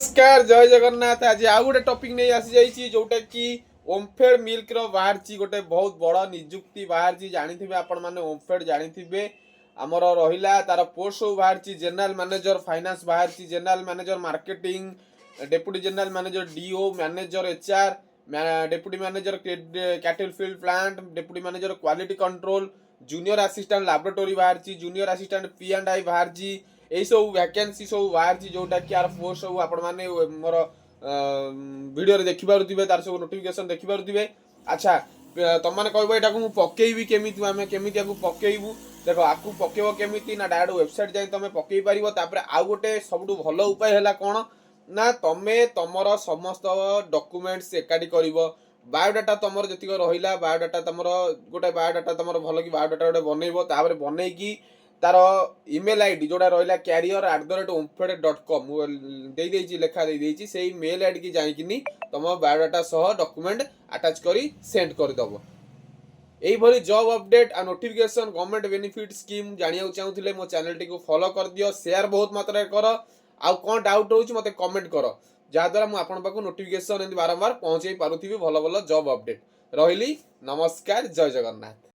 नमस्कार जय जगन्नाथ। आज आउ गोटे टॉपिक नहीं आसी जाइए जोटा कि ओमफेड मिल्क रो बाहर गोटे बहुत बड़ निजुक्ति बाहर जानी आपण मैंने ओमफेड जानी आमर रहा तार पोस्ट सब बाहर जनरल मैनेजर फाइनेंस बाहर general manager marketing deputy general manager DO manager HR deputy manager cattle field plant deputy manager quality control junior assistant laboratory बाहर जूनियर असिस्टेंट पी&आई बाहर यही सब वैकेंसी सब बाहर जोटा कि यार पोस्ट सब आपण मैंने मोर वीडियो देखिपे तार सब नोटिफिकेशन देखिपे। अच्छा तुम मैंने कह यहाँ पकईबी केमी आम केमी पकईबू देख आपको पकेब केमी ना डायरेक्ट वेबसाइट जाए तुम पकई पार आउ गोटे सब भल उपाय है कौन ना तुम्हें तुमर समस्त डॉक्यूमेंट्स एकाठी कर बायोडाटा तुम जी रहा बायोडाटा तुम गोटे बायोडाटा तुम भल कि बायोडाटा गोटे बनइब बनईकी तार इमेल आईडी जोड़ा रहा career@omfed.com लेखा से मेल आईडी की जाइकिनी तुम बायोडाटा सह डॉक्यूमेंट अटैच करी सेंड करदेव। यही जॉब अपडेट आ नोटिफिकेशन गवर्नमेंट बेनिफिट स्कीम जानिया चाहूले मो चैनल टी फॉलो कर दियो शेयर बहुत मात्रा कर आउ कौन डाउट हो मत कमेंट कर जहाद्वारा मुझे नोटिफिकेशन बारंबार पहुंचे पार्थी भल भल जॉब अपडेट रही। नमस्कार जय जगन्नाथ।